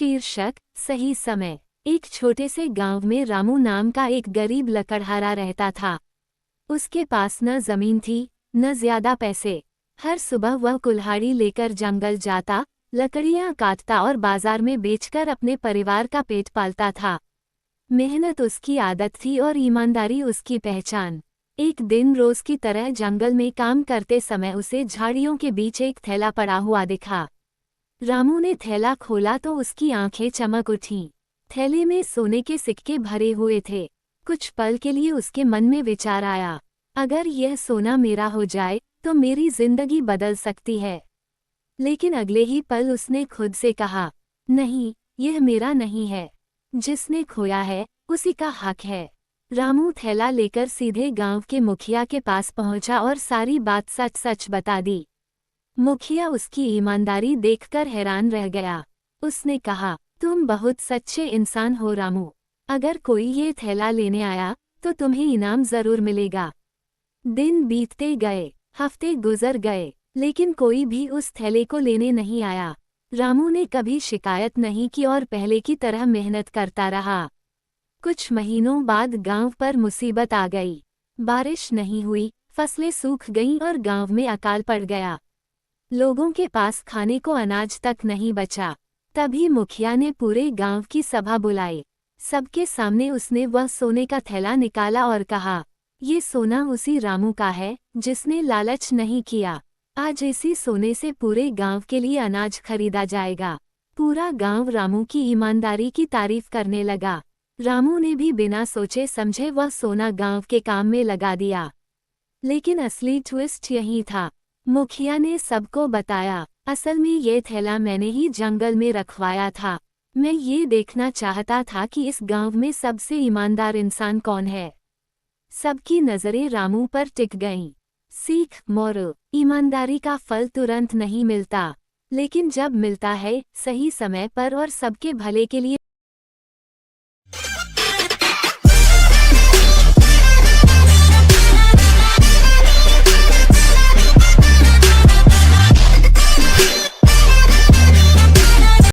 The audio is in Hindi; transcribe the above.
शीर्षक सही समय। एक छोटे से गांव में रामू नाम का एक गरीब लकड़हारा रहता था। उसके पास न जमीन थी, न ज्यादा पैसे। हर सुबह वह कुल्हाड़ी लेकर जंगल जाता, लकड़ियां काटता और बाजार में बेचकर अपने परिवार का पेट पालता था। मेहनत उसकी आदत थी और ईमानदारी उसकी पहचान। एक दिन रोज की तरह जंगल में काम करते समय उसे झाड़ियों के बीच एक थैला पड़ा हुआ दिखा। रामू ने थैला खोला तो उसकी आंखें चमक उठीं। थैले में सोने के सिक्के भरे हुए थे। कुछ पल के लिए उसके मन में विचार आया, अगर यह सोना मेरा हो जाए तो मेरी जिंदगी बदल सकती है। लेकिन अगले ही पल उसने खुद से कहा, नहीं, यह मेरा नहीं है। जिसने खोया है उसी का हक है। रामू थैला लेकर सीधे गांव के मुखिया के पास पहुंचा और सारी बात सच सच बता दी। मुखिया उसकी ईमानदारी देखकर हैरान रह गया। उसने कहा, तुम बहुत सच्चे इंसान हो रामू। अगर कोई ये थैला लेने आया तो तुम्हें इनाम जरूर मिलेगा। दिन बीतते गए, हफ्ते गुजर गए, लेकिन कोई भी उस थैले को लेने नहीं आया। रामू ने कभी शिकायत नहीं की और पहले की तरह मेहनत करता रहा। कुछ महीनों बाद गांव पर मुसीबत आ गई। बारिश नहीं हुई, फसलें सूख गईं और गांव में अकाल पड़ गया। लोगों के पास खाने को अनाज तक नहीं बचा। तभी मुखिया ने पूरे गांव की सभा बुलाई। सबके सामने उसने वह सोने का थैला निकाला और कहा, ये सोना उसी रामू का है जिसने लालच नहीं किया। आज इसी सोने से पूरे गांव के लिए अनाज खरीदा जाएगा। पूरा गांव रामू की ईमानदारी की तारीफ करने लगा। रामू ने भी बिना सोचे समझे वह सोना गांव के काम में लगा दिया। लेकिन असली ट्विस्ट यही था। मुखिया ने सबको बताया, असल में ये थैला मैंने ही जंगल में रखवाया था। मैं ये देखना चाहता था कि इस गांव में सबसे ईमानदार इंसान कौन है। सबकी नजरें रामू पर टिक गईं। सीख मोरल, ईमानदारी का फल तुरंत नहीं मिलता, लेकिन जब मिलता है सही समय पर और सबके भले के लिए